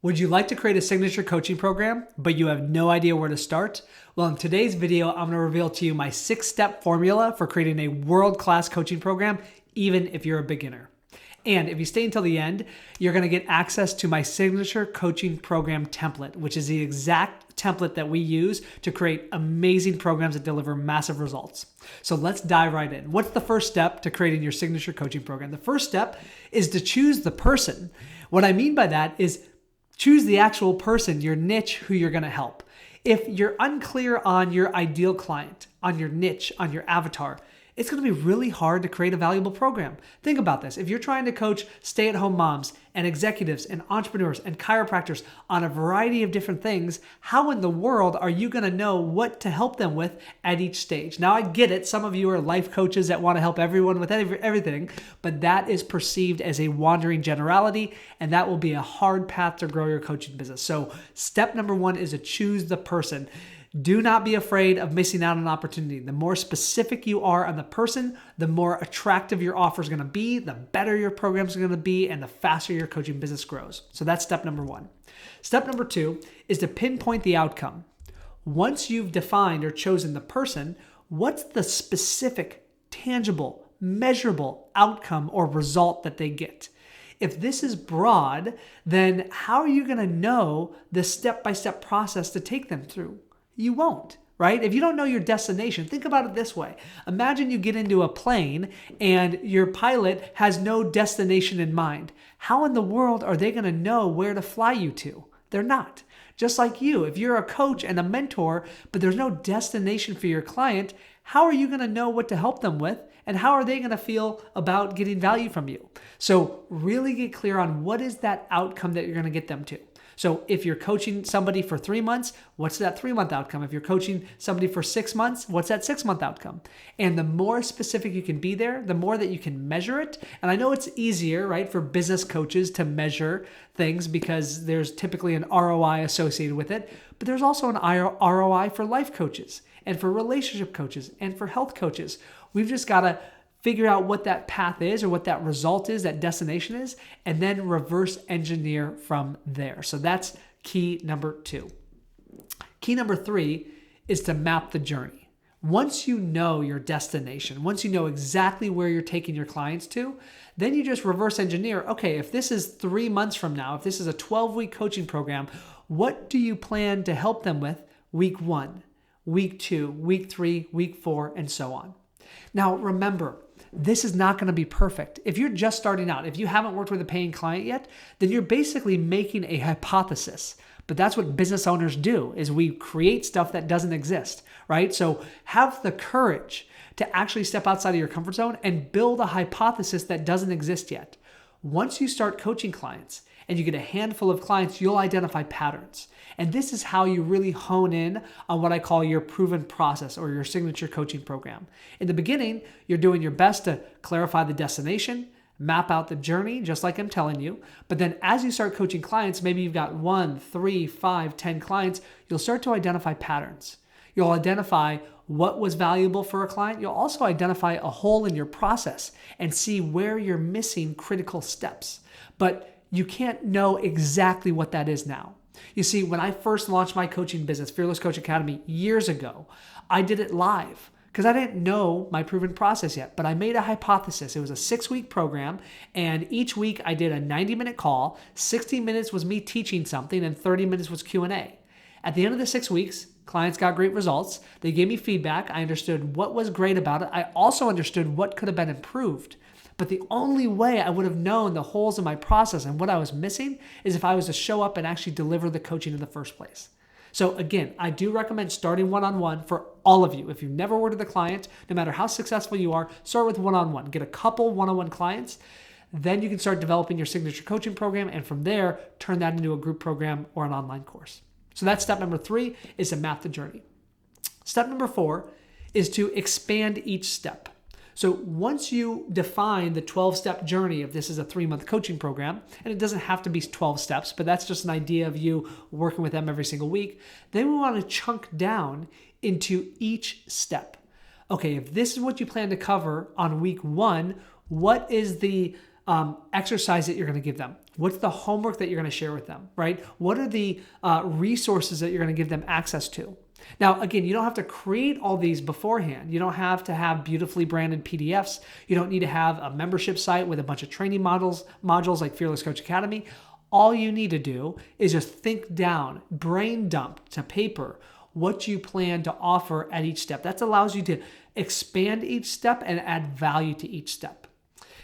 Would you like to create a signature coaching program, but you have no idea where to start? Well, in today's video, I'm going to reveal to you my 6-step formula for creating a world-class coaching program, even if you're a beginner. And if you stay until the end, you're going to get access to my signature coaching program template, which is the exact template that we use to create amazing programs that deliver massive results. So let's dive right in. What's the first step to creating your signature coaching program? The first step is to choose the person. What I mean by that is choose the actual person, your niche, who you're going to help. If you're unclear on your ideal client, on your niche, on your avatar, it's going to be really hard to create a valuable program. Think about this. If you're trying to coach stay-at-home moms and executives and entrepreneurs and chiropractors on a variety of different things, how in the world are you going to know what to help them with at each stage? Now, I get it. Some of you are life coaches that want to help everyone with everything, but that is perceived as a wandering generality, and that will be a hard path to grow your coaching business. So step number 1 is to choose the person. Do not be afraid of missing out on an opportunity. The more specific you are on the person, the more attractive your offer is going to be, the better your program is going to be, and the faster your coaching business grows. So that's step number 1. Step number 2 is to pinpoint the outcome. Once you've defined or chosen the person, what's the specific, tangible, measurable outcome or result that they get? If this is broad, then how are you going to know the step-by-step process to take them through? You won't, right? If you don't know your destination, think about it this way. Imagine you get into a plane and your pilot has no destination in mind. How in the world are they going to know where to fly you to? They're not. Just like you, if you're a coach and a mentor, but there's no destination for your client, how are you going to know what to help them with? And how are they going to feel about getting value from you? So really get clear on what is that outcome that you're going to get them to. So if you're coaching somebody for 3 months, what's that 3-month outcome? If you're coaching somebody for 6 months, what's that 6-month outcome? And the more specific you can be there, the more that you can measure it. And I know it's easier, right, for business coaches to measure things because there's typically an ROI associated with it, but there's also an ROI for life coaches and for relationship coaches and for health coaches. We've just got to figure out what that path is or what that result is, that destination is, and then reverse engineer from there. So that's key number 2. Key number 3 is to map the journey. Once you know your destination, once you know exactly where you're taking your clients to, then you just reverse engineer. Okay, if this is 3 months from now, if this is a 12-week coaching program, what do you plan to help them with week 1, week 2, week 3, week 4, and so on? Now, remember, this is not going to be perfect. If you're just starting out, if you haven't worked with a paying client yet, then you're basically making a hypothesis. But that's what business owners do, is we create stuff that doesn't exist, right? So have the courage to actually step outside of your comfort zone and build a hypothesis that doesn't exist yet. Once you start coaching clients and you get a handful of clients, you'll identify patterns. And this is how you really hone in on what I call your proven process or your signature coaching program. In the beginning, you're doing your best to clarify the destination, map out the journey, just like I'm telling you. But then as you start coaching clients, maybe you've got 1, 3, 5, 10 clients, you'll start to identify patterns. You'll identify what was valuable for a client. You'll also identify a hole in your process and see where you're missing critical steps. But you can't know exactly what that is now. You see, when I first launched my coaching business, Fearless Coach Academy, years ago, I did it live because I didn't know my proven process yet, but I made a hypothesis. It was a 6-week program, and each week I did a 90-minute call. 60 minutes was me teaching something, and 30 minutes was Q&A. At the end of the 6 weeks, clients got great results. They gave me feedback. I understood what was great about it. I also understood what could have been improved. But the only way I would have known the holes in my process and what I was missing is if I was to show up and actually deliver the coaching in the first place. So again, I do recommend starting one-on-one for all of you. If you've never worked with a client, no matter how successful you are, start with one-on-one. Get a couple one-on-one clients. Then you can start developing your signature coaching program, and from there, turn that into a group program or an online course. So that's step number 3, is to map the journey. Step number 4 is to expand each step. So once you define the 12-step journey, if this is a 3-month coaching program, and it doesn't have to be 12 steps, but that's just an idea of you working with them every single week, then we want to chunk down into each step. Okay, if this is what you plan to cover on week 1, what is the exercise that you're going to give them? What's the homework that you're going to share with them, right? What are the resources that you're going to give them access to? Now, again, you don't have to create all these beforehand. You don't have to have beautifully branded PDFs. You don't need to have a membership site with a bunch of training modules like Fearless Coach Academy. All you need to do is just think down, brain dump to paper what you plan to offer at each step. That allows you to expand each step and add value to each step.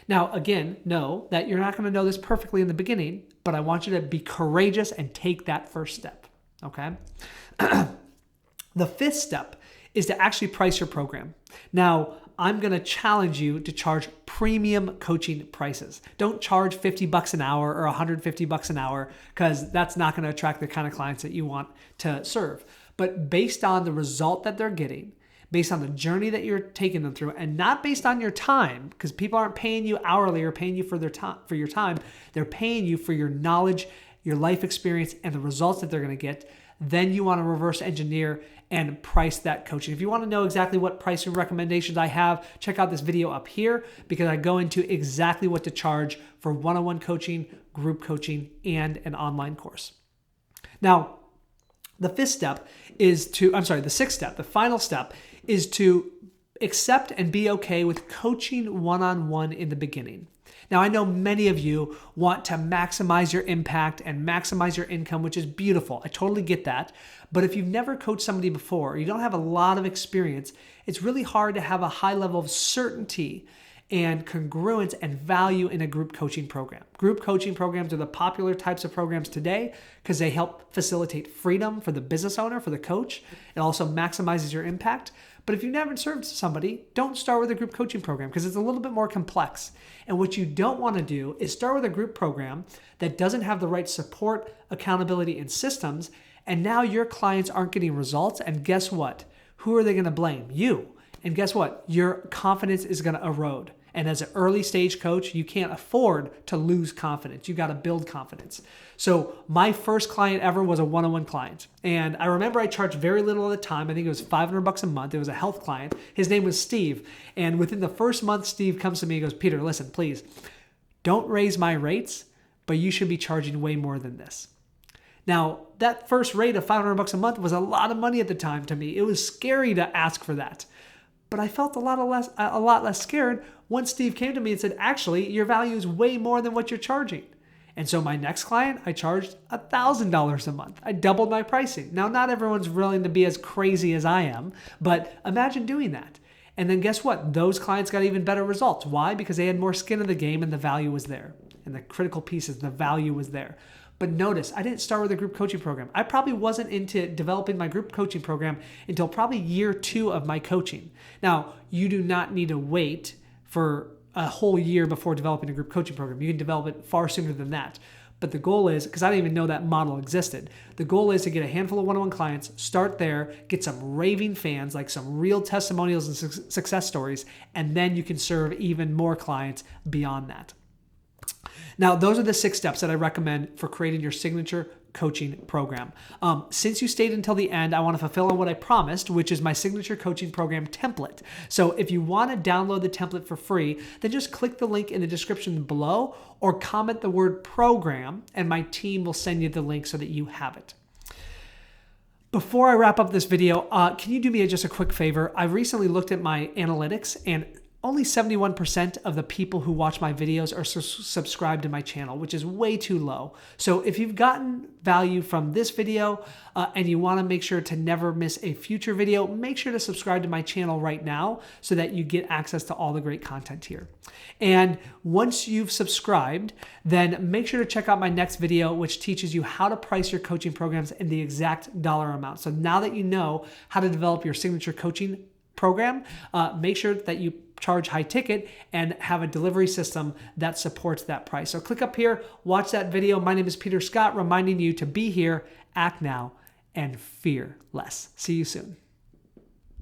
Now, again, know that you're not going to know this perfectly in the beginning, but I want you to be courageous and take that first step, okay? The fifth step is to actually price your program. Now, I'm going to challenge you to charge premium coaching prices. Don't charge 50 bucks an hour or 150 bucks an hour, because that's not going to attract the kind of clients that you want to serve. But based on the result that they're getting, based on the journey that you're taking them through, and not based on your time, because people aren't paying you hourly or paying you for your time. They're paying you for your knowledge, your life experience, and the results that they're going to get. Then you want to reverse engineer and price that coaching. If you want to know exactly what pricing recommendations I have, check out this video up here, because I go into exactly what to charge for one-on-one coaching, group coaching, and an online course. Now, the sixth step, the final step is to accept and be okay with coaching one-on-one in the beginning. Now, I know many of you want to maximize your impact and maximize your income, which is beautiful. I totally get that. But if you've never coached somebody before, or you don't have a lot of experience, it's really hard to have a high level of certainty and congruence and value in a group coaching program. Group coaching programs are the popular types of programs today because they help facilitate freedom for the business owner, for the coach. It also maximizes your impact. But if you've never served somebody, don't start with a group coaching program, because it's a little bit more complex. And what you don't want to do is start with a group program that doesn't have the right support, accountability, and systems. And now your clients aren't getting results. And guess what? Who are they going to blame? You. And guess what? Your confidence is going to erode. And as an early stage coach, you can't afford to lose confidence. You got to build confidence. So my first client ever was a one-on-one client. And I remember I charged very little at the time. I think it was $500 a month. It was a health client. His name was Steve. And within the first month, Steve comes to me and goes, "Peter, listen, please, don't raise my rates, but you should be charging way more than this." Now, that first rate of $500 a month was a lot of money at the time to me. It was scary to ask for that. But I felt a lot less scared once Steve came to me and said, "Actually, your value is way more than what you're charging." And so my next client, I charged $1,000 a month. I doubled my pricing. Now, not everyone's willing to be as crazy as I am, but imagine doing that. And then guess what? Those clients got even better results. Why? Because they had more skin in the game and the value was there. And the critical piece is the value was there. But notice, I didn't start with a group coaching program. I probably wasn't into developing my group coaching program until probably year 2 of my coaching. Now, you do not need to wait for a whole year before developing a group coaching program. You can develop it far sooner than that. But the goal is, because I didn't even know that model existed, the goal is to get a handful of one-on-one clients, start there, get some raving fans, like some real testimonials and success stories, and then you can serve even more clients beyond that. Now, those are the 6 steps that I recommend for creating your signature coaching program. Since you stayed until the end, I want to fulfill on what I promised, which is my signature coaching program template. So if you want to download the template for free, then just click the link in the description below or comment the word program, and my team will send you the link so that you have it. Before I wrap up this video, can you do me just a quick favor? I recently looked at my analytics, and only 71% of the people who watch my videos are subscribed to my channel, which is way too low. So if you've gotten value from this video and you want to make sure to never miss a future video, make sure to subscribe to my channel right now so that you get access to all the great content here. And once you've subscribed, then make sure to check out my next video, which teaches you how to price your coaching programs in the exact dollar amount. So now that you know how to develop your signature coaching program, make sure that you charge high ticket and have a delivery system that supports that price. So click up here, watch that video. My name is Peter Scott, reminding you to be here, act now, and fear less. See you soon.